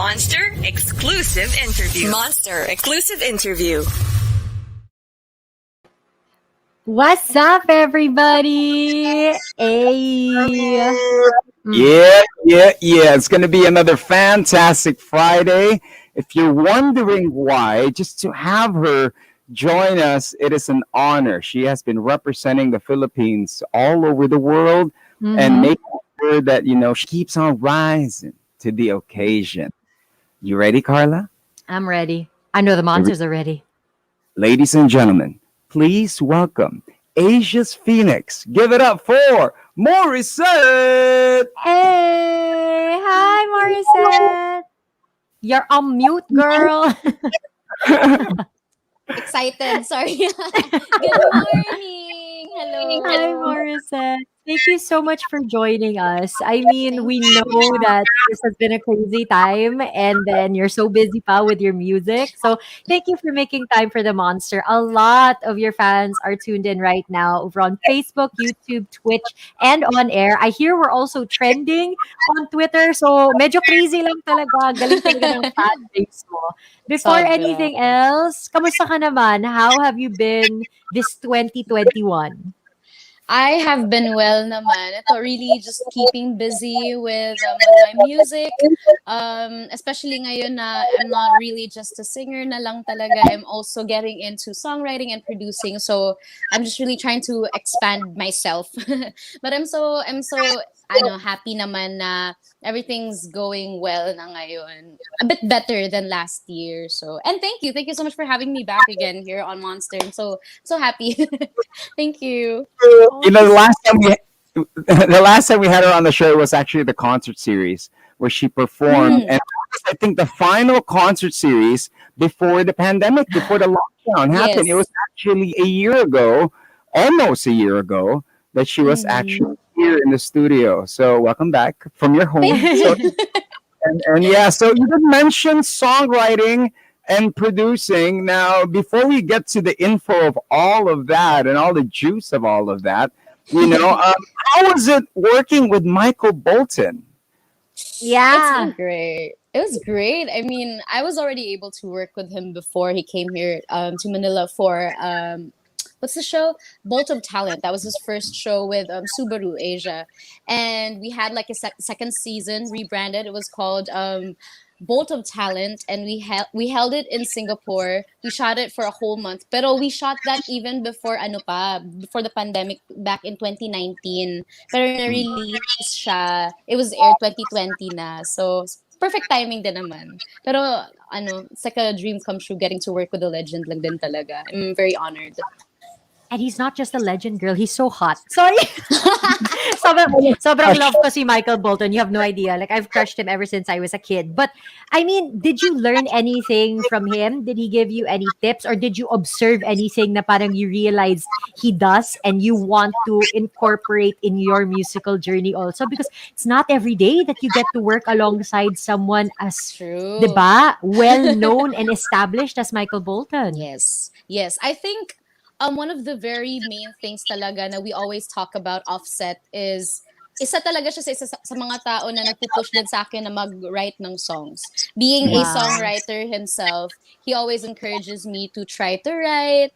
Monster exclusive interview. Monster exclusive interview. What's up, everybody? Hey. Yeah. It's going to be another fantastic Friday. If you're wondering why, just to have her join us, it is an honor. She has been representing the Philippines all over the world and making sure that, she keeps on rising to the occasion. You ready, Karla? I'm ready. I know the monsters are ready. Ladies and gentlemen, please welcome Asia's Phoenix. Give it up for Morissette! Hey! Hi, Morissette! You're on mute, girl. Excited. Sorry. Good morning. Hello. Hi, Morissette. Thank you so much for joining us. I mean, we know that this has been a crazy time and then you're so busy pa with your music. So thank you for making time for the monster. A lot of your fans are tuned in right now over on Facebook, YouTube, Twitch, and on air. I hear we're also trending on Twitter. So medyo crazy lang talaga. Galing talaga ng fan base mo. Before Sobra. anything else, kamusta ka naman? How have you been this 2021? I have been well naman. Ito really just keeping busy with my music. Especially ngayon na I'm not really just a singer na lang talaga. I'm also getting into songwriting and producing. So I'm just really trying to expand myself. But I'm so happy naman na everything's going well na ngayon. A bit better than last year. So, and thank you so much for having me back again here on Monster. I'm so happy. Thank you. The last time we had her on the show was actually the concert series where she performed, and I think the final concert series before the pandemic, before the lockdown happened. Yes. It was actually a year ago, almost a year ago, that she was actually here in the studio. So welcome back from your home. So, and yeah, so you did mention songwriting and producing. Now, before we get to the info of all of that and all the juice of all of that, how was it working with Michael Bolton? Yeah. It's been great. It was great. I mean, I was already able to work with him before he came here to Manila for what's the show? Bolt of Talent. That was his first show with Subaru Asia, and we had like a second season rebranded. It was called Bolt of Talent, and we held it in Singapore. We shot it for a whole month, pero we shot that even before before the pandemic back in 2019. Pero na-release siya. It was aired 2020 na, so perfect timing din naman. Pero it's like a dream come true getting to work with a legend lang din talaga. I'm very honored. And he's not just a legend, girl. He's so hot. Sorry. sobrang love ko si Michael Bolton. You have no idea. Like, I've crushed him ever since I was a kid. But, I mean, did you learn anything from him? Did he give you any tips? Or did you observe anything na parang you realized he does and you want to incorporate in your musical journey also? Because it's not every day that you get to work alongside someone as, True. diba, well-known and established as Michael Bolton. Yes. I think one of the very main things talaga na we always talk about Offset is isa talaga siya sa mga tao na nagpupush din sa akin na mag-write ng songs. Being a songwriter himself, he always encourages me to try to write.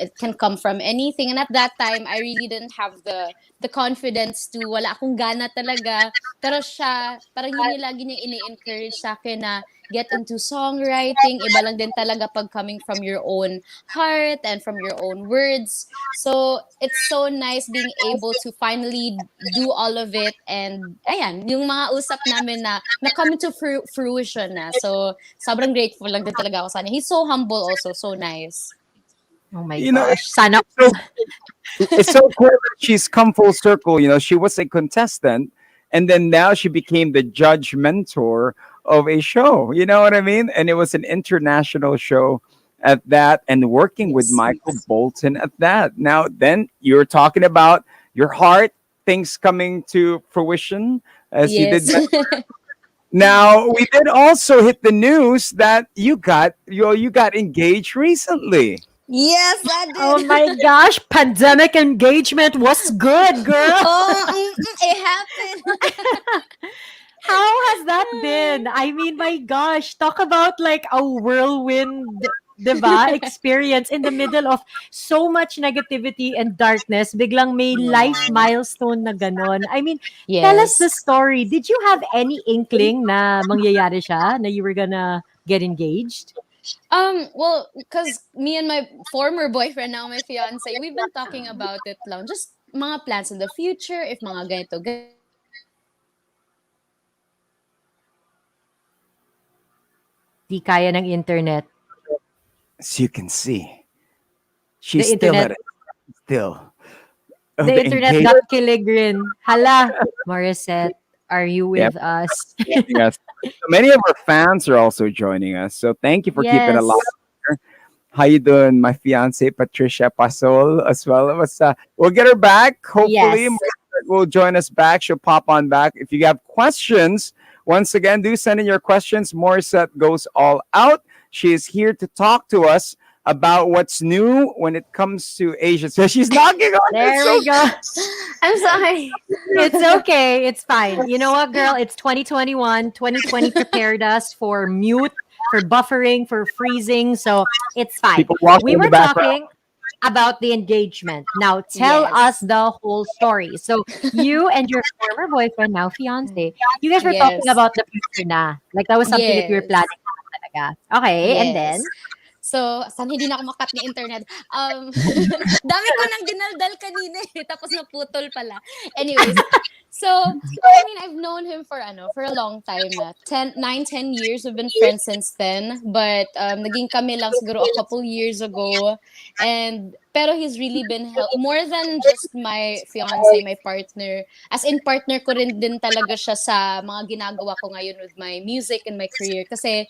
It can come from anything. And at that time, I really didn't have the confidence to, wala akong gana talaga. Pero siya, parang yun yung lagi niya ini-encourage sa akin na get into songwriting. Iba lang din talaga pag coming from your own heart and from your own words. So, it's so nice being able to finally do all of it. And, ayan, yung mga usap namin na come into fruition na. So, sobrang grateful lang din talaga ako sa kanya. He's so humble also, so nice. Oh my gosh. Sana. It's so cool that she's come full circle. She was a contestant, and then now she became the judge mentor of a show. You know what I mean? And it was an international show at that, and working with Michael Bolton at that. Now, then you're talking about your heart, things coming to fruition as you did. Now, we did also hit the news that you got engaged recently. Yes, I did. Oh my gosh, pandemic engagement was good, girl. It happened. How has that been? I mean, my gosh, talk about like a whirlwind, diba, experience in the middle of so much negativity and darkness. Biglang may life Yeah. milestone na ganon. I mean, tell us the Yes. story. Did you have any inkling na mangyayari siya, na you were gonna get engaged? Well, because me and my former boyfriend, now my fiance, we've been talking about it lang. Just mga plans in the future, if mga ganito, Di kaya ng internet. As you can see, The she's still internet, at it. Still. Oh, the the internet engagement. got kilig rin. Hala, Morissette, are you Yep. with us? Yes. Many of our fans are also joining us. So thank you for keeping it alive. Yes. How you doing, my fiance Patricia Pasol as well? We'll get her back. Hopefully, Yes. will join us back. She'll pop on back. If you have questions, once again, do send in your questions. Morissette goes all out. She is here to talk to us about what's new when it comes to Asia. So she's knocking on it. There So we go. I'm sorry. It's okay. It's fine. You know what, girl? It's 2021. 2020 prepared us for mute, for buffering, for freezing. So it's fine. people walking We in the were background. talking about the engagement. Now tell us Yes. the whole story. So you and your former boyfriend, now fiance, you guys were talking Yes. about the future na. Like that was something that you were Yes. planning talaga. Okay, and then Yes. So, saan hindi na ako makat ni internet? Dami ko nang dinaldal kanina eh, tapos naputol pala. Anyways, so, I mean, I've known him for a long time na. 10 years. We've been friends since then. But, naging kami lang siguro a couple years ago. Pero he's really been more than just my fiance, my partner. As in, partner ko rin din talaga siya sa mga ginagawa ko ngayon with my music and my career. Kasi,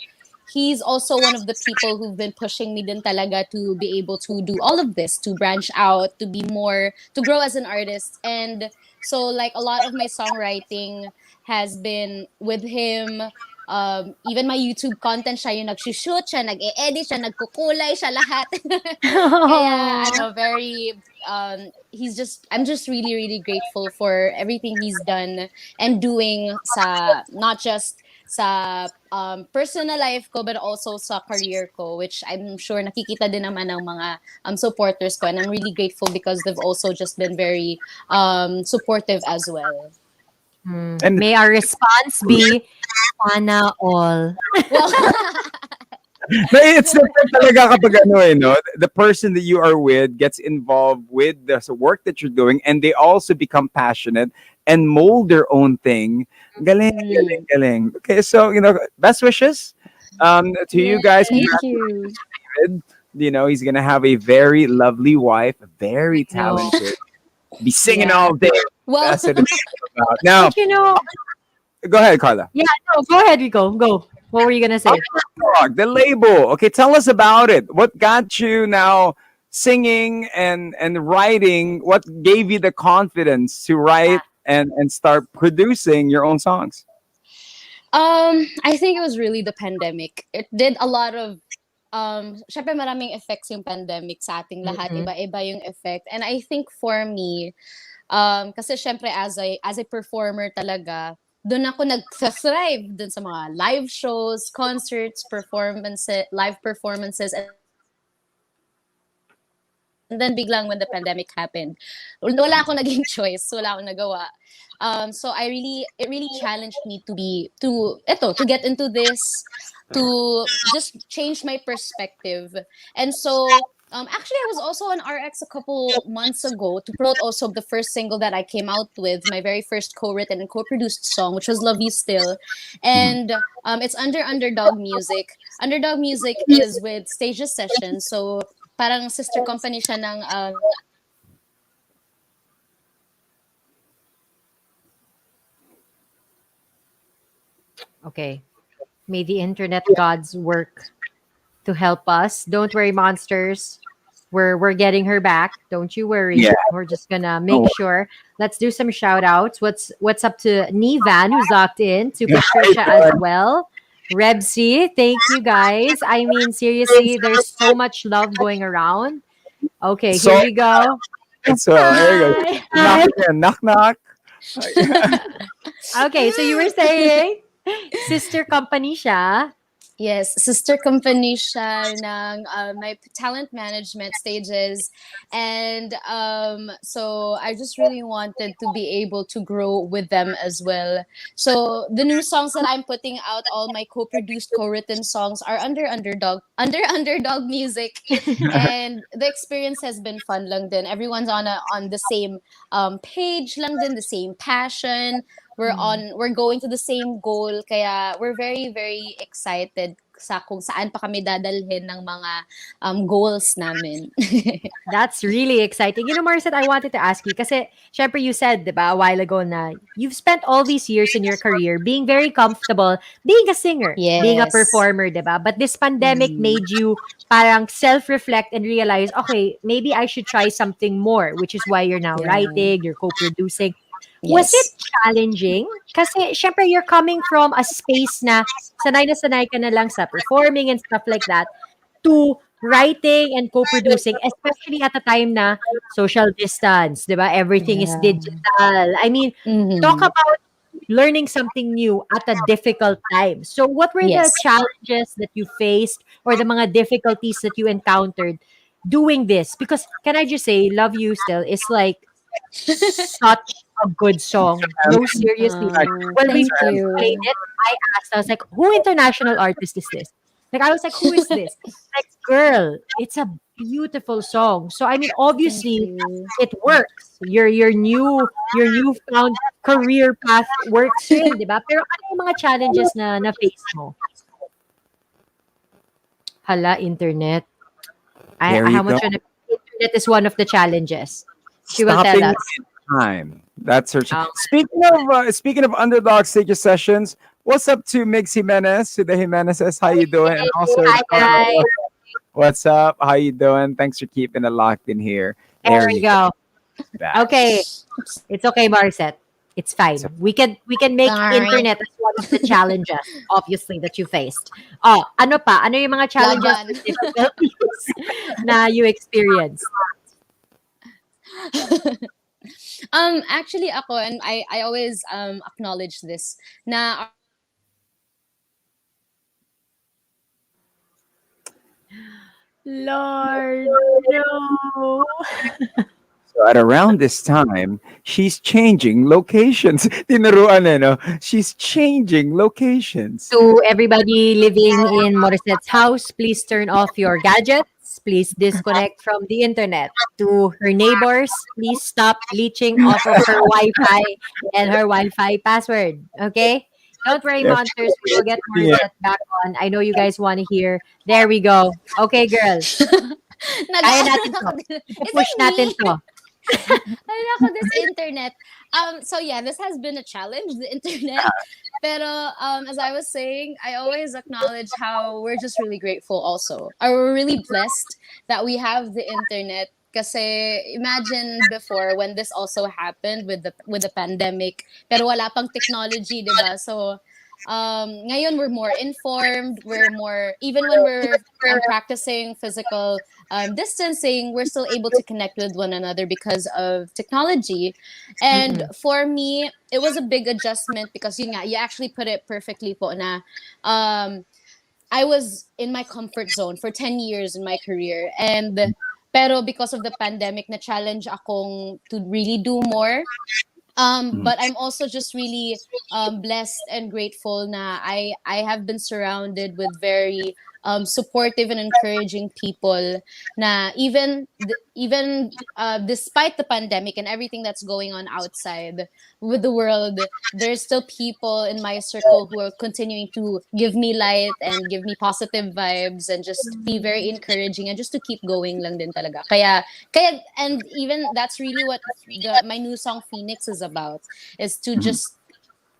he's also one of the people who've been pushing me din talaga to be able to do all of this, to branch out, to be more, to grow as an artist. And so, like, a lot of my songwriting has been with him. Even my YouTube content, siya yung nag-shoot, siya nag-e-edit, siya nagkukulay, siya lahat. Kaya, I'm just really, really grateful for everything he's done and doing not just sa personal life ko but also sa career ko, which I'm sure nakikita din naman ng mga supporters ko, and I'm really grateful because they've also just been very supportive as well. And may our response be sana all. Well, but it's different talaga kapag ano eh, no? The person that you are with gets involved with the work that you're doing, and they also become passionate and mold their own thing. Galing, galing, galing. Okay, so, best wishes to you guys. thank Congrats you. to David. He's going to have a very lovely wife, very No. talented. Be singing Yeah. all day. Well, That's what it's about. Now, But go ahead, Carla. yeah, no, go ahead, Rico. Go. What were you gonna say? Underdog, the label. Okay, tell us about it. What got you now singing and writing? What gave you the confidence to write and start producing your own songs? I think it was really the pandemic. It did a lot of syempre maraming effects yung pandemic sa ating lahat. Mhm. Iba-iba yung effect. And I think for me, kasi syempre as a performer talaga, doon ako nag-thrive dun sa mga live shows, concerts, live performances. And then biglang when the pandemic happened, wala akong naging choice, wala akong nagawa. So it really challenged me to get into this, to just change my perspective. And so actually I was also on RX a couple months ago to promote also the first single that I came out with, my very first co-written and co-produced song, which was Love You Still. And it's under Underdog Music. Underdog Music is with Stages Sessions. So parang sister company siya ng Okay. May the internet gods work to help us. Don't worry, monsters. We're getting her back. Don't you worry. Yeah. We're just gonna make sure. Let's do some shout outs. What's up to Nivan, who's locked in, to Patricia as well. Rebsy, thank you guys. I mean, seriously, there's so much love going around. Okay, So- here we go. So there you go. Hi. Knock, knock, knock. Okay, so you were saying sister company siya. Yes, sister company siya ng my talent management stages. And so I just really wanted to be able to grow with them as well. So the new songs that I'm putting out, all my co-produced, co-written songs are under underdog music. And the experience has been fun lang din. Everyone's on the same page lang din, the same passion. We're going to the same goal, kaya we're very very excited sa kung saan pa kami dadalhin ng mga goals namin. That's really exciting. You know, Maricet, I wanted to ask you kasi syempre you said, 'di ba, a while ago na you've spent all these years in your career being very comfortable being a singer, being a Yes. performer, 'di ba? But this pandemic Mhm. made you parang self-reflect and realize, okay, maybe I should try something more, which is why you're now Yeah. writing, you're co-producing. Was it Yes. challenging? Kasi syempre you're coming from a space na sanay ka na lang sa performing and stuff like that to writing and co-producing, especially at a time na social distance, 'di ba? Everything is Yeah. digital. I mean, talk Mhm. about learning something new at a difficult time. So what were the Yes. challenges that you faced or the mga difficulties that you encountered doing this? Because can I just say, Love You Still is like such a good song. No, seriously. When we Thank first you. played it, I asked, I was like, who international artist is this? Like, I was like, who is this? Like, girl, it's a beautiful song. So, I mean, Thank obviously, you. it works. Your newfound career path works rin, di ba? Pero ano yung mga challenges na face mo? Hala, internet. There you How go. much internet is one of the challenges. She will tell Stopping us. in time. That's her. Um, Speaking of underdog stages sessions, what's up to Migs Jimenez? To the Jimenezes, how you doing? And also, hi, guys. what's up? How you doing? Thanks for keeping it locked in here. There There we you go. go. That. Okay. It's okay, Marset. It's fine. So, We can make Sorry. internet as one of the challenges, obviously, that you faced. Oh, ano pa? Ano yung mga challenges Laban. and difficulties na you experienced? Actually ako, and I always acknowledge this na Lord, no. so at around this time, she's changing locations. Tinuruan eh, no? She's changing locations. To everybody living in Morissette's house, please turn off your gadgets. Please disconnect from the internet. To her neighbors, please stop leeching off of her Wi-Fi and her Wi-Fi password. Okay? Don't worry, Yes. monsters. We will get Yeah. Morissette back on. I know you guys want to hear. There we go. Okay, girl. Kaya natin to. Is Push it natin me? to. Ay, nako, this internet. So yeah, this has been a challenge, the internet. Pero as I was saying, I always acknowledge how we're just really grateful also. Or we're really blessed that we have the internet. Kasi imagine before when this also happened with the pandemic, pero wala pang technology, 'di ba? So ngayon we're more informed, we're more, even when we're practicing physical distancing, we're still able to connect with one another because of technology. And Mm-mm. for me, it was a big adjustment because yun nga, you actually put it perfectly po na I was in my comfort zone for 10 years in my career, and pero because of the pandemic na challenge akong to really do more. Mm. But I'm also just really blessed and grateful na I have been surrounded with very supportive and encouraging people na even despite the pandemic and everything that's going on outside with the world, there's still people in my circle who are continuing to give me light and give me positive vibes and just be very encouraging and just to keep going lang din talaga. Kaya and even that's really what my new song Phoenix is about, is to just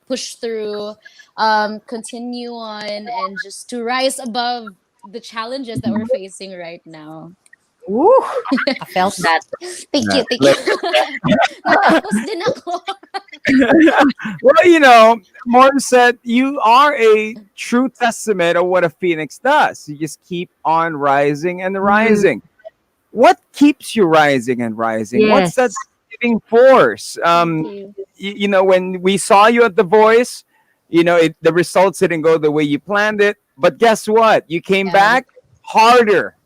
push through, continue on, and just to rise above the challenges that we're facing right now. Woo! I felt that. Thank Yeah. you, thank you. Natapos din ako. Well, Morissette, you are a true testament of what a phoenix does. You just keep on rising and Mhm. rising. What keeps you rising and rising? What's that Yes. driving force. Thank you. When we saw you at The Voice, the results didn't go the way you planned it. But guess what? You came Yeah. back harder,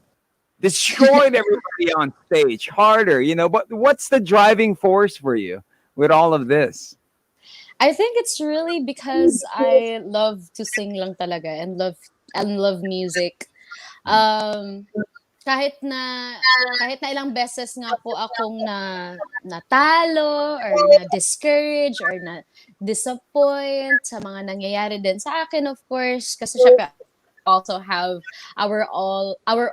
destroyed everybody on stage harder. But what's the driving force for you with all of this? I think it's really because I love to sing lang talaga and love music. Um, kahit na ilang beses nga po akong natalo or na discourage or na disappoint sa mga nangyayari din sa akin, of course, kasi syempre also have our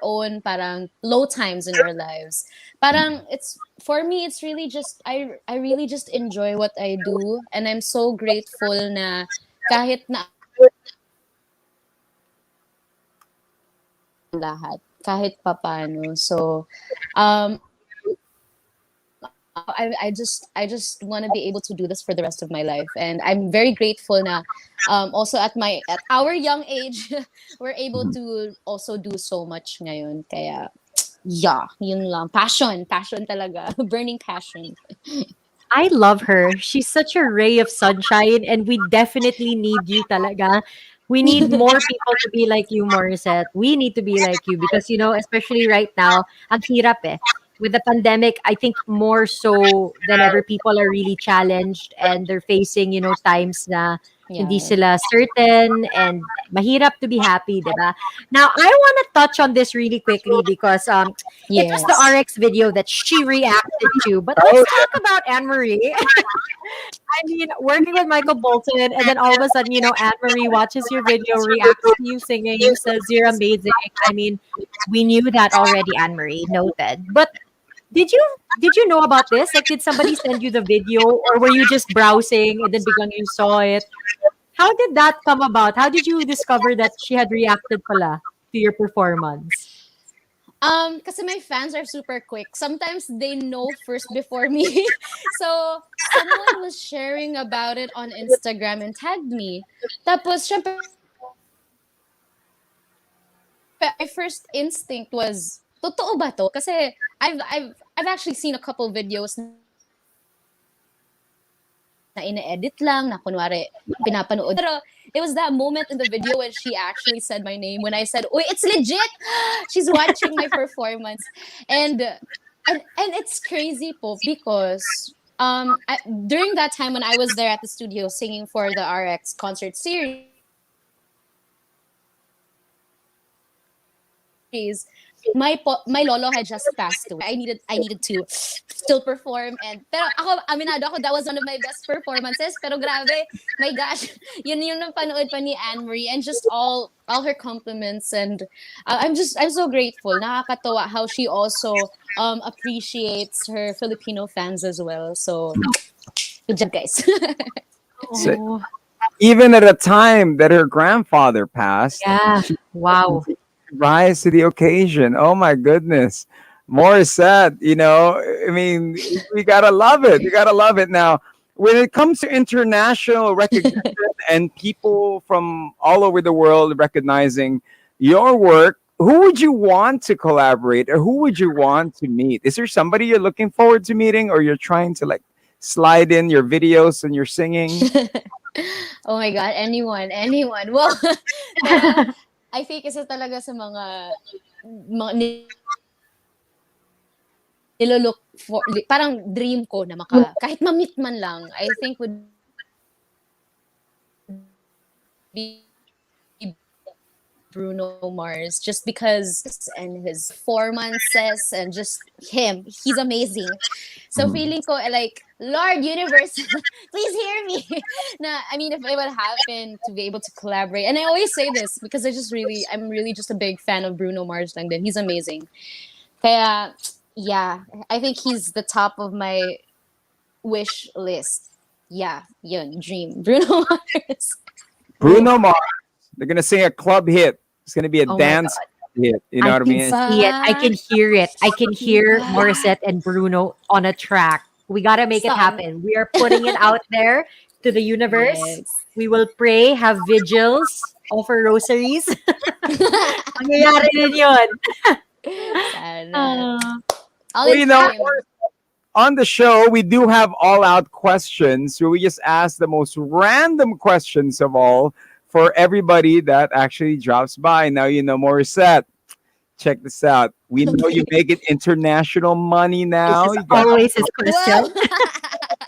own parang low times in our lives. Parang it's for me it's really just I really just enjoy what I do, and I'm so grateful na kahit na lahat kahit papano. So um I just want to be able to do this for the rest of my life, and I'm very grateful na also at our young age we're able to also do so much ngayon. Kaya yeah, yun lang. Passion talaga. Burning passion. I love her. She's such a ray of sunshine, and we definitely need you talaga. We need more people to be like you, Morissette. We need to be like you because, especially right now, ang hirap eh. With the pandemic, I think more so than ever, people are really challenged and they're facing, times na hindi Yeah. sila certain and mahirap to be happy, diba? Now, I want to touch on this really quickly because it was the Yes. RX video that she reacted to. But Oh, let's talk about Anne Marie. I mean, working with Michael Bolton, and then all of a sudden, Anne Marie watches your video, reacts to you singing, says you're amazing. I mean, we knew that already, Anne Marie, noted. But did you know about this? Like, did somebody send you the video, or were you just browsing and then biglang you saw it? How did that come about? How did you discover that she had reacted pala to your performance? Kasi my fans are super quick. Sometimes they know first before me. So, someone was sharing about it on Instagram and tagged me. Tapos, syempre, my first instinct was, totoo ba to? Kasi I've actually seen a couple videos na ine-edit lang, na kunwari pinapanood. Pero it was that moment in the video when she actually said my name, when I said, "Uy, it's legit! She's watching my performance." And it's crazy po because during that time when I was there at the studio singing for the RX concert series, my lolo had just passed away. I needed to still perform, and pero ako aminado ako, that was one of my best performances. Pero grabe, my gosh, yun yung napanood pa ni Anne Marie, and just all her compliments, and I'm so grateful. Nakakatawa how she also appreciates her Filipino fans as well. So good job, guys. So, Oh, even at a time that her grandfather passed, yeah. Wow. rise to the occasion. Oh my goodness. Morissette, I mean, we gotta love it. You gotta love it. Now, when it comes to international recognition and people from all over the world recognizing your work, who would you want to collaborate or who would you want to meet? Is there somebody you're looking forward to meeting, or you're trying to like slide in your videos and your singing? Oh my God, anyone. Well, pero I think isa talaga sa mga nilolook for, parang dream ko na kahit ma-meet man lang, I think would be Bruno Mars, just because and his performances and just him, he's amazing. So feeling ko like, Lord Universe, please hear me. I mean, if it would happen to be able to collaborate, and I always say this because I'm really just a big fan of Bruno Mars lang din. He's amazing. Kaya, yeah, I think he's the top of my wish list. Yeah, yun, dream. Bruno Mars. Bruno Mars. They're gonna sing a club hit. It's gonna be a Oh my dance hit. You know I what I can mean? see it. I can hear it. I can hear Morissette and Bruno on a track. We got to make it Song. happen. We are putting it out there to the universe. Yes. We will pray, have vigils, offer rosaries. Mangyayari din yun. Sana. Ah, All Well, in you know, time. on the show, we do have all out questions where we just ask the most random questions of all for everybody that actually drops by. Now, Morissette, check this out. We know you Okay. make it international money This now. is You got always his Wow. question.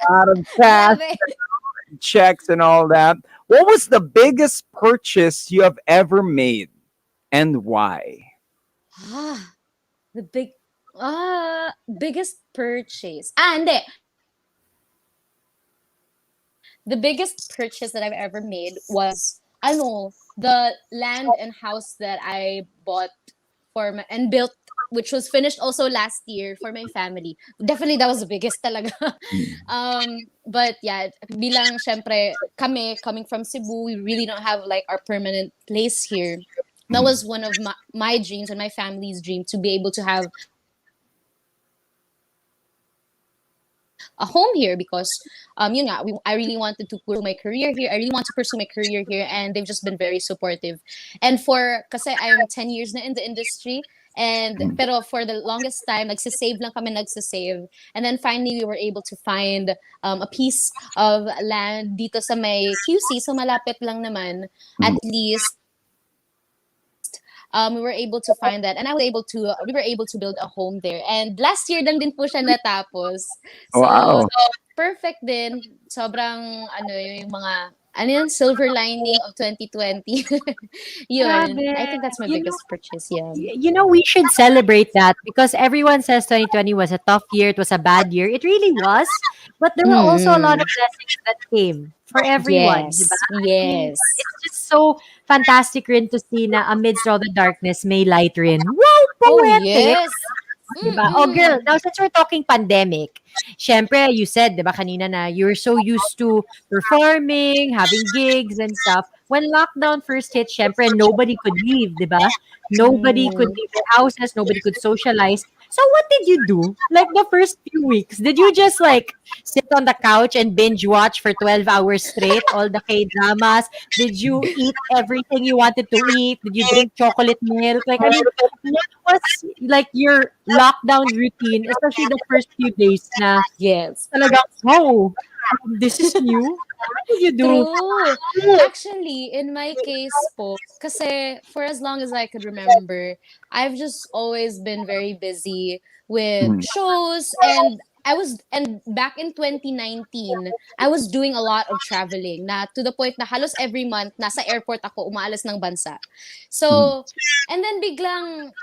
a lot of cash, Grabe. checks, and all that. What was the biggest purchase you have ever made and why? Ah, the biggest purchase. Ah, hindi. The biggest purchase that I've ever made was the land and house that I bought and built, which was finished also last year for my family. Definitely that was the biggest talaga. But yeah, bilang syempre kami coming from Cebu, we really don't have like our permanent place here. That was one of my dreams and my family's dream, to be able to have a home here, because yun nga, I really wanted to pursue my career here. I really want to pursue my career here, and they've just been very supportive. And kasi I'm 10 years na in the industry, and pero for the longest time nagsisave lang kami, nagsisave, and then finally we were able to find a piece of land dito sa may QC, so malapit lang naman, at least. We were able to find that, and we were able to build a home there. And last year lang din po siya natapos. So, Wow. perfect din. Sobrang, yung mga, silver lining of 2020. Yun. Grabe. I think that's my You know, biggest purchase, yeah. we should celebrate that because everyone says 2020 was a tough year, it was a bad year. It really was, but there were also a lot Mm. of blessings that came for everyone, di Yes. ba? I mean, Yes. it's just so fantastic rin to see na amidst all the darkness, may light rin. Wow, Oh, poetic! yes. Diba? Oh, girl, Mm-mm. now since we're talking pandemic, syempre, you said, diba, kanina na, you're so used to performing, having gigs and stuff. When lockdown first hit, syempre, nobody could leave, diba? Nobody could Mm. leave their houses, nobody could socialize. So what did you do? Like the first few weeks, did you just like sit on the couch and binge watch for 12 hours straight, all the K-dramas? Did you eat everything you wanted to eat? Did you drink chocolate milk? Like, I mean, what was like your lockdown routine, especially the first few days na Yes. talagang, oh, this is new? What did you do? True. Actually, in my case po, kasi for as long as I could remember, I've just always been very busy with Mhm. shows, and back in 2019, I was doing a lot of traveling, na to the point na halos every month nasa airport ako, umaalis ng bansa. Mhm. So, and then biglang,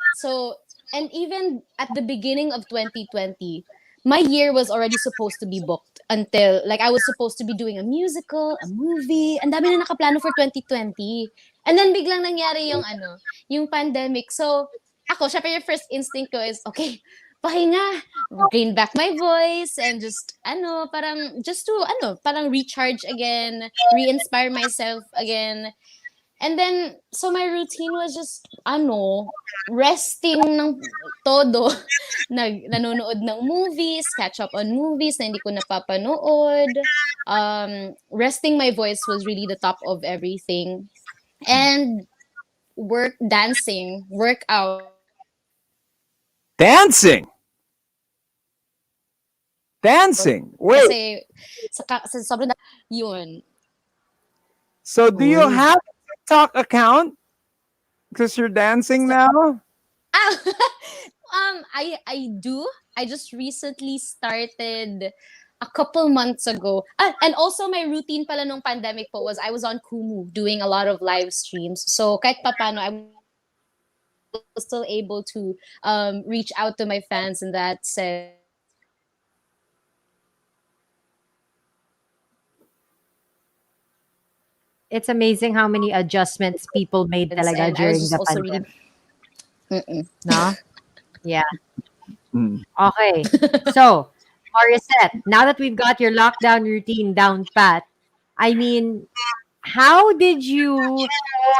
and even at the beginning of 2020, my year was already supposed to be booked, until like I was supposed to be doing a musical, a movie, and dami na nakaplano for 2020. And then biglang nangyari yung pandemic. So, ako, syempre yung first instinct ko is, okay, pahinga, gain back my voice, and just, parang recharge again, re-inspire myself again. And then, so my routine was just, resting ng todo. Nanonood ng movies, catch up on movies na hindi ko napapanood. Resting my voice was really the top of everything. And dancing, workout. Dancing. Dancing. Wait. Kasi, sa sobrang, yun. So do you Uy. have a TikTok account? Because you're dancing now? I do. I just recently started a couple months ago. And also my routine pala nung pandemic po was I was on Kumu doing a lot of live streams. So kahit papano, I was still able to reach out to my fans in that sense. It's amazing how many adjustments people made talaga And I was during just the also really... pandemic. No? Yeah. Mm. Okay. So, Morissette, now that we've got your lockdown routine down pat, I mean, how did you...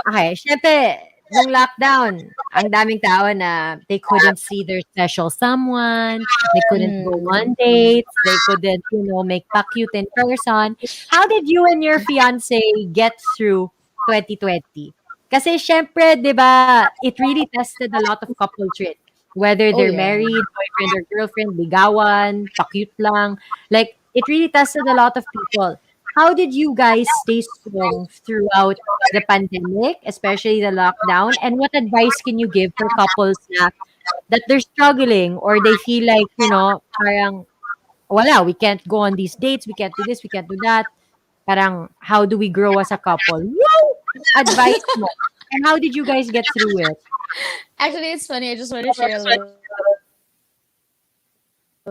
Okay, syempre, nung lockdown, ang daming tao na they couldn't see their special someone, they couldn't go on dates, they couldn't, make pa-cute in person. How did you and your fiance get through 2020? Kasi syempre, di ba, it really tested a lot of couple traits. whether Oh they're yeah. married, boyfriend or girlfriend, ligawan, pa-cute lang. Like, it really tested a lot of people. How did you guys stay strong throughout the pandemic, especially the lockdown? And what advice can you give for couples na that they're struggling or they feel like, parang, wala, we can't go on these dates, we can't do this, we can't do that. Parang, how do we grow as a couple? Yung advice mo. And how did you guys get through it? Actually, it's funny. I just want to share a little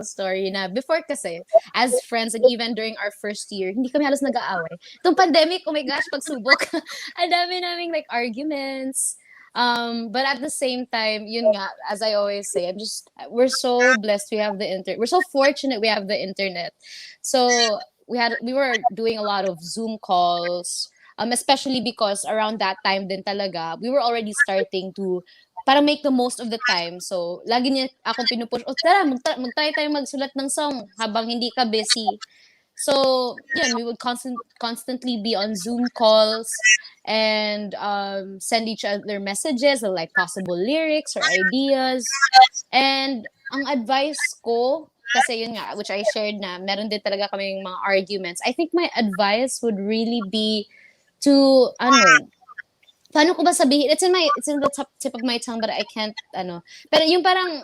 story na before kasi, as friends and even during our first year, hindi kami halos nag-aaway. Itong pandemic, oh my gosh, pagsubok. Ang dami naming like arguments. But at the same time, yun nga, as I always say, we're so blessed we have the internet. We're so fortunate we have the internet. So we were doing a lot of Zoom calls, especially because around that time din talaga, we were already starting to para make the most of the time. So, lagi niya akong pinupush, tara, mag-try tayo magsulat ng song habang hindi ka busy. So, yun, we would constantly be on Zoom calls and send each other messages of like possible lyrics or ideas. And ang advice ko, kasi yun nga, which I shared na, meron din talaga kaming mga arguments. I think my advice would really be to, paano ko ba sabihin? It's in the tip of my tongue but I can't, pero yung parang,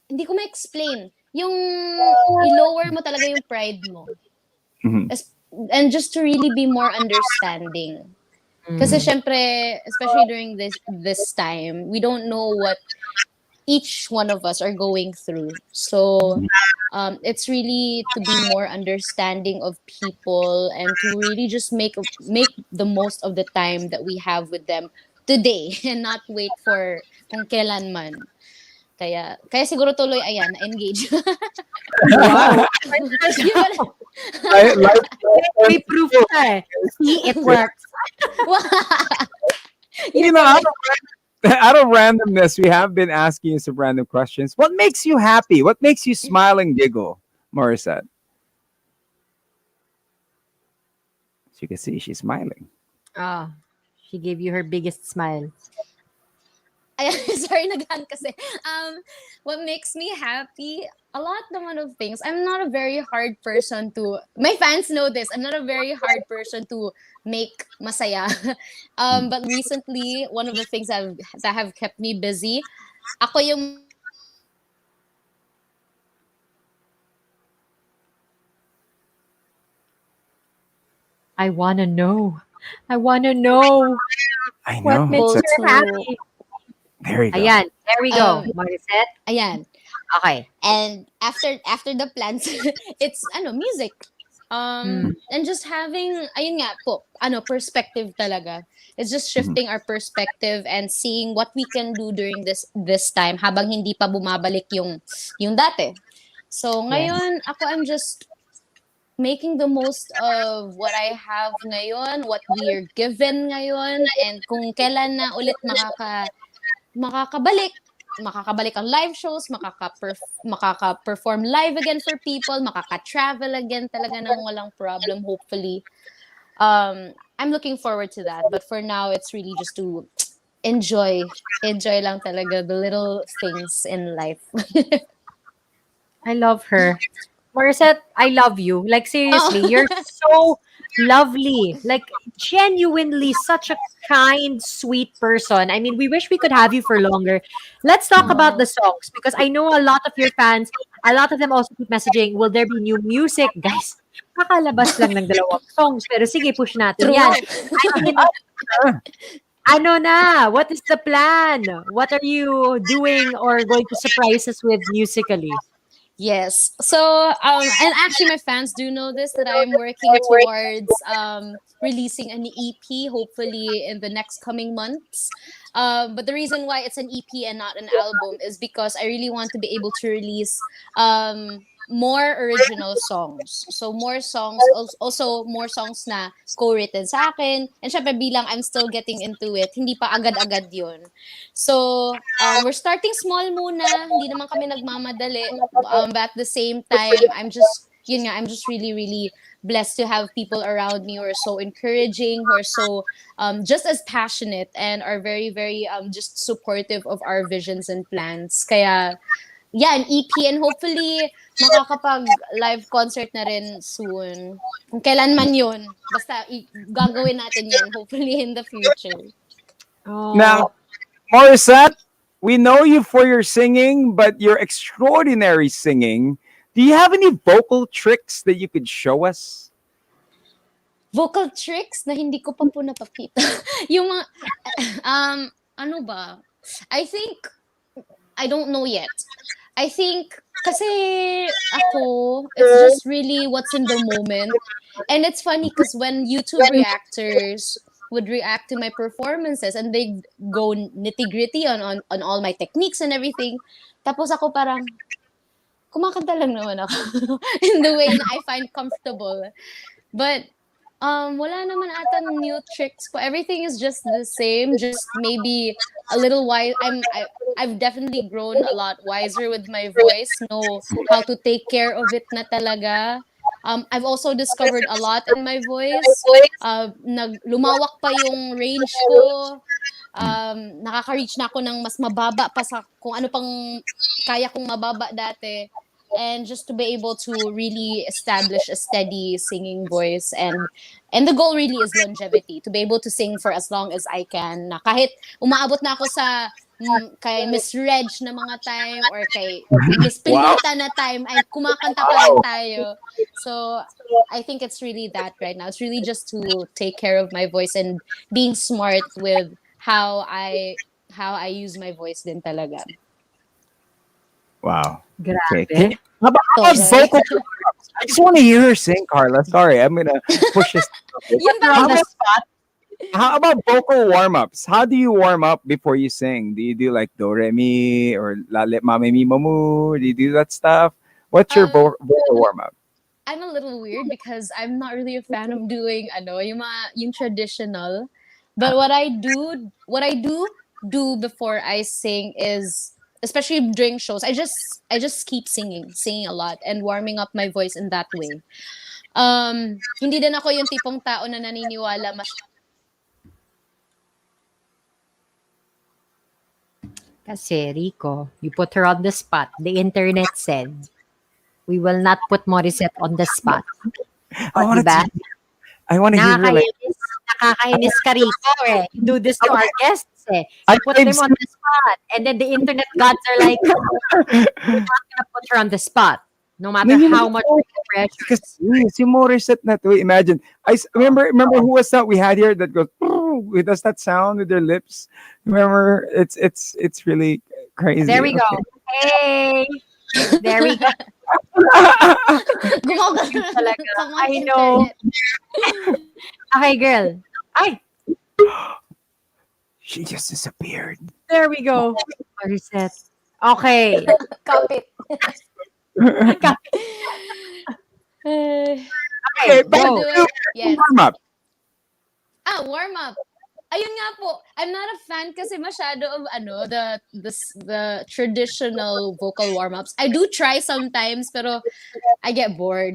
hindi ko ma-explain. Yung i-lower mo talaga yung pride mo. Mhm. And just to really be more understanding. Kasi syempre, especially during this time, we don't know what each one of us are going through. So, it's really to be more understanding of people and to really just make the most of the time that we have with them today and not wait for kung kailan man. Kaya siguro tuloy, ayan, engage. Wow. Yun pala. May proof ka eh. See, it works. You know, out of randomness, we have been asking you some random questions. What makes you happy? What makes you smile and giggle, Morissette? As you can see, she's smiling. Ah, she gave you her biggest smile. Ayan, sorry, naghan kasi. What makes me happy? A lot naman of things. I'm not a very hard person to... My fans know this. I'm not a very hard person to make masaya. But recently, one of the things that have kept me busy, ako yung... I wanna know. I wanna know. I What know. makes It's her happy? there you go. Ayan, there we go. Um, Morissette. Ayan. Okay. And after the plans, it's music. And just having ayun nga po, perspective talaga. It's just shifting our perspective and seeing what we can do during this time habang hindi pa bumabalik yung dati. So ngayon, I'm just making the most of what I have ngayon, what we are given ngayon, and kung kailan na ulit makakabalik ang live shows, makaka-perform live again for people, makaka-travel again talaga ng walang problem, hopefully. I'm looking forward to that. But for now, it's really just to enjoy lang talaga the little things in life. I love her. Morissette, I love you. Like, seriously, Oh. you're so lovely. Like, genuinely such a kind, sweet person. I mean, we wish we could have you for longer. Let's talk about the songs because I know a lot of your fans, a lot of them also keep messaging, will there be new music? Guys, kakalabas lang ng 2 songs. Pero sige, push natin True. yan. I mean, ano na? What is the plan? What are you doing or going to surprise us with musically? Yes. So, and actually my fans do know this, that I'm working towards releasing an EP, hopefully in the next coming months. But the reason why it's an EP and not an album is because I really want to be able to release more original songs. So more songs, also more songs na co-written sa akin. And syempre bilang I'm still getting into it, hindi pa agad-agad yun. So, we're starting small muna. Hindi naman kami nagmamadali. But at the same time, I'm just yun nga, I'm just really, really blessed to have people around me who are so encouraging, who are so just as passionate and are very, very just supportive of our visions and plans. Kaya, yeah, an EP and hopefully makakapag-live concert na rin soon. Kung kailan man yun. Basta gagawin natin yan, hopefully in the future. Oh, Now, Morissette, we know you for your singing, but your extraordinary singing. Do you have any vocal tricks that you could show us? Vocal tricks na hindi ko pa po napakita. Yung mga, ano ba? I think, I don't know yet. I think, kasi ako, it's just really what's in the moment. And it's funny because when YouTube reactors would react to my performances and they go nitty-gritty on all my techniques and everything, tapos ako parang, kumakanta lang naman ako in the way na I find comfortable. But wala naman ata new tricks po. Everything is just the same. Just maybe a little wise. I've definitely grown a lot wiser with my voice. Know how to take care of it na talaga. I've also discovered a lot in my voice. Lumawak pa yung range ko. Nakaka-reach na ako ng mas mababa pa sa kung ano pang kaya kong mababa dati. And just to be able to really establish a steady singing voice and the goal really is longevity, to be able to sing for as long as I can, na kahit umaabot na ako sa kay Miss Reg na mga time or kay Miss Pilita na time ay kumakanta pa rin tayo. So I think it's really that right now. It's really just to take care of my voice and being smart with how I use my voice din talaga. Wow. grabe. Okay. How about vocal warm-ups? I just want to hear her sing, Karla. Sorry, I'm gonna push this. Yun ba? On the spot. How about vocal warm-ups? How do you warm up before you sing? Do you do like do re mi or la le ma me mi mo mu? Do you do that stuff? What's your vocal warm-up? I'm a little weird because I'm not really a fan of doing yung traditional. But what I do before I sing is, especially during shows, I just keep singing a lot and warming up my voice in that way. Hindi din ako yung tipong tao na naniniwala Kasi, Rico, you put her on the spot. The internet said, we will not put Morissette on the spot. I want Diba? to hear her like. Nakakainis ka, Rico, eh. You do this to our guests, eh. I You put them on the spot. And then the internet gods are like, we're not gonna put her on the spot. No matter how much pressure. Because si Morissette na to, imagine. Remember who was that we had here that goes, does that sound with their lips? Remember, it's really crazy. There we go. Hey! There we go. Talaga. I know. Okay, girl. Ay! She just disappeared. There we go. Morissette. Okay. Kapit. Okay, go. Yes. Warm up. Warm up. Ayun nga po, I'm not a fan kasi masyado of the traditional vocal warm-ups. I do try sometimes pero I get bored.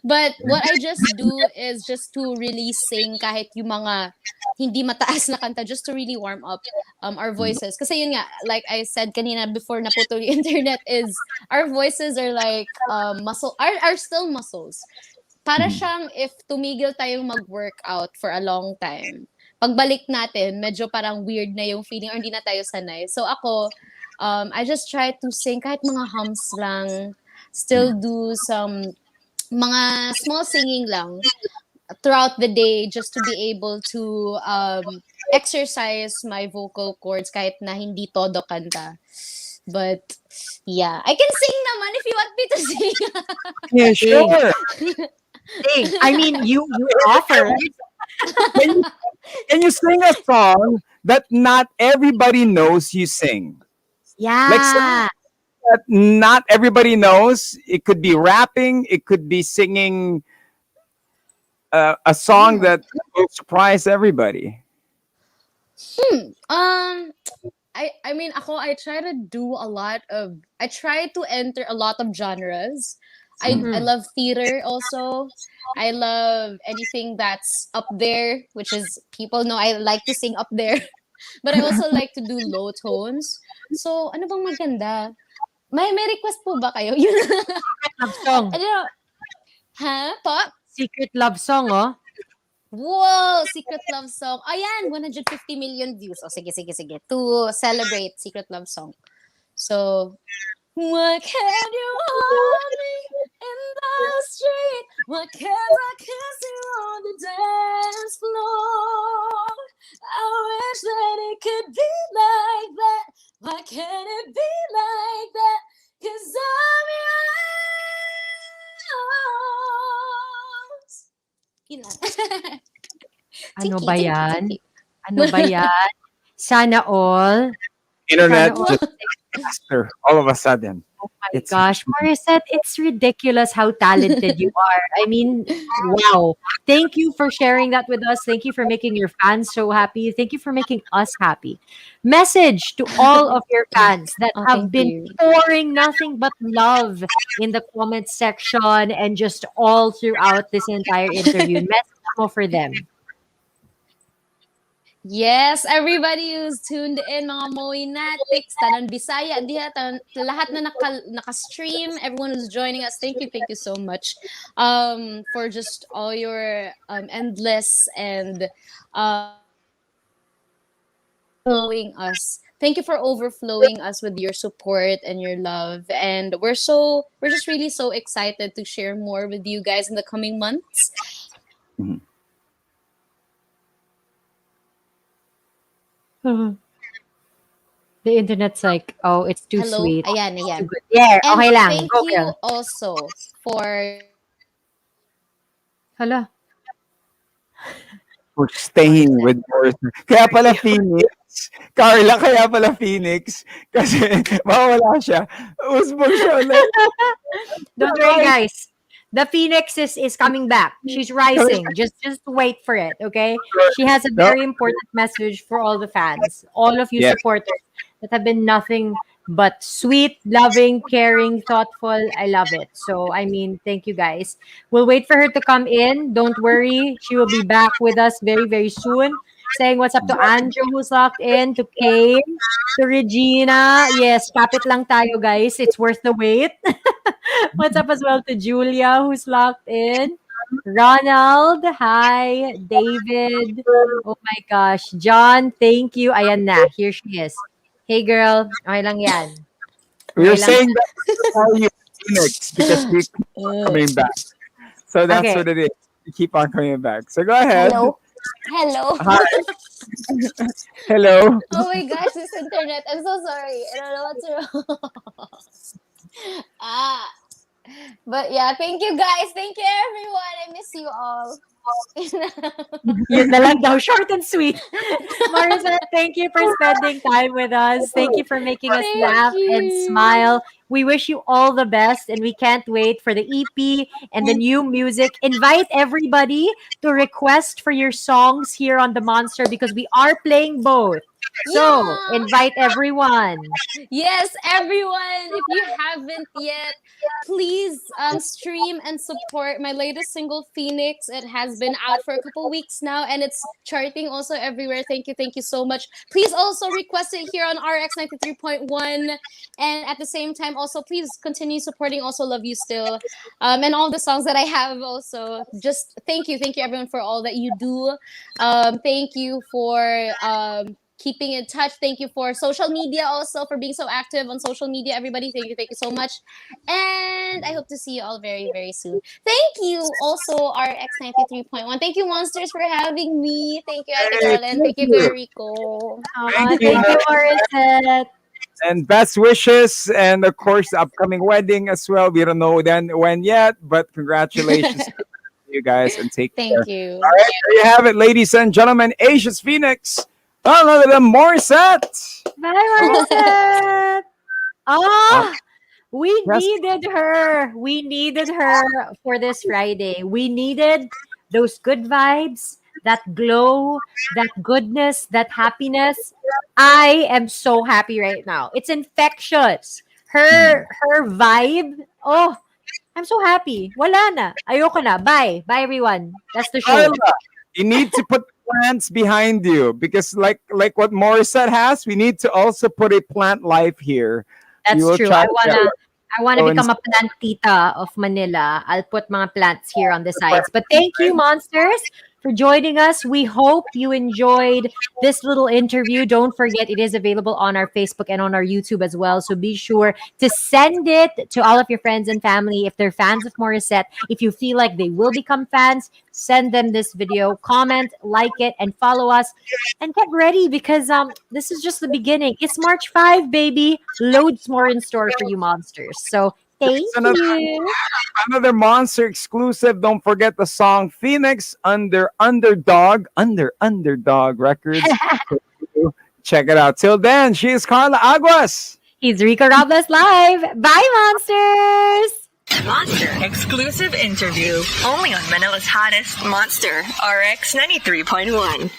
But what I just do is just to really sing kahit yung mga hindi mataas na kanta, just to really warm up our voices. Kasi yun nga, like I said kanina before naputol yung internet, is our voices are like are still muscles. Para siyang if tumigil tayong mag-workout for a long time. Pagbalik natin, medyo parang weird na yung feeling or hindi na tayo sanay. So ako, I just try to sing kahit mga hums lang, still do some mga small singing lang throughout the day just to be able to exercise my vocal cords kahit na hindi todo kanta. But yeah, I can sing naman if you want me to sing. Yeah, sure. I mean, you offer. Can you sing a song that not everybody knows you sing? Yeah. Like something that not everybody knows. It could be rapping. It could be singing a song that will surprise everybody. I mean, I try to enter a lot of genres. I love theater also. I love anything that's up there, which is people know I like to sing up there. But I also like to do low tones. So, ano bang maganda? May request po ba kayo? Yun. Love song. Ano? Ha? Po? Secret love song, oh. Whoa! Secret love song. Ayan, 150 million views. Oh, sige, sige, sige. To celebrate Secret love song. So, why can't you hold me in the street? Why can't I kiss you on the dance floor? I wish that it could be like that. Why can't it be like that? 'Cause I'm yours. Yun lang. Ano Tiki, ba tiki, yan? tiki. Ano ba yan? Sana all. Internet Sana all. just faster all of a sudden. Oh my It's gosh, Morissette, it's ridiculous how talented you are. I mean, wow. Thank you for sharing that with us. Thank you for making your fans so happy. Thank you for making us happy. Message to all of your fans that Oh, have thank been you. pouring nothing but love in the comment section and just all throughout this entire interview. Message mo for them. Yes, everybody who's tuned in, mga Moinatics, Tanan Bisaya, diha, lahat na naka-stream, everyone who's joining us, thank you so much for just all your endless and flowing us. Thank you for overflowing us with your support and your love. And we're just really so excited to share more with you guys in the coming months. Mhm. The internet's like, oh, it's too Hello? sweet. Ayan, Too ayan. good. Yeah, And okay lang. thank Go, you girl. also for Hala. For staying with Morrison. Kaya pala Phoenix. Carla, kaya pala Phoenix. Kasi mawala siya. Usbong siya ulit. Don't worry, guys. The Phoenix is coming back. She's rising. Just wait for it, okay? She has a No? very important message for all the fans, all of you Yes. supporters that have been nothing but sweet, loving, caring, thoughtful. I love it. So, I mean, thank you guys. We'll wait for her to come in. Don't worry. She will be back with us very, very soon. Saying what's up to Andrew who's locked in, to Kane, to Regina. Yes, kapit lang tayo, guys. It's worth the wait. What's up as well to Julia who's locked in? Ronald, hi. David, oh my gosh. John, thank you. Ayan na, here she is. Hey girl, okay lang yan. We were Okay lang. saying that to call you Phoenix because we keep on coming back. So that's Okay. what it is. We keep on coming back. So go ahead. Hello. Hello. Hi. Hello. Oh my gosh, this internet. I'm so sorry. I don't know what's wrong. But yeah, thank you guys. Thank you everyone. I miss you all. Yun na lang daw, short and sweet. Marissa, thank you for spending time with us. Thank you for making us Thank laugh and you. smile. We wish you all the best, and we can't wait for the EP and the new music. Invite everybody to request for your songs here on the Monster because we are playing both. So, Yeah. invite everyone. Yes, everyone. If you haven't yet, please stream and support my latest single, Phoenix. It has been out for a couple weeks now, and it's charting also everywhere. Thank you so much. Please also request it here on RX93.1, and at the same time, also please continue supporting. Also, Love You Still, and all the songs that I have. Also, just thank you everyone for all that you do. Thank you for keeping in touch. Thank you for social media also, for being so active on social media, everybody. Thank you so much. And I hope to see you all very, very soon. Thank you also, RX93.1. Thank you, Monsters, for having me. Thank you, Ate Hey, Carla, and thank you, Kuya Rico. Thank Thank you. you, Morissette. And best wishes, and of course, the upcoming wedding as well. We don't know when yet, but congratulations to you guys and take care. Thank you. All right, there you have it, ladies and gentlemen. Asia's Phoenix. None other than Morissette. Bye, Morissette. Ah, we Yes. needed her. We needed her for this Friday. We needed those good vibes, that glow, that goodness, that happiness. I am so happy right now. It's infectious. Her vibe. Oh, I'm so happy. Wala na. Ayoko na. Bye. Bye, everyone. That's the show. Karla, you need to put plants behind you because, like what Morissette has, we need to also put a plant life here. That's You will true. try I wanna to become a plantita of Manila. I'll put mga plants here on the sides. But thank you, monsters, for joining us. We hope you enjoyed this little interview. Don't forget, it is available on our Facebook and on our YouTube as well. So be sure to send it to all of your friends and family if they're fans of Morissette. If you feel like they will become fans, send them this video, comment, like it, and follow us. And get ready because this is just the beginning. It's March 5, baby. Loads more in store for you monsters. So thank you. another Monster exclusive. Don't forget the song Phoenix under Underdog Records. Check it out. Till then, she is Karla Aguas. He's Rico Robles live. Bye, monsters. Monster exclusive interview. Only on Manila's hottest Monster RX 93.1.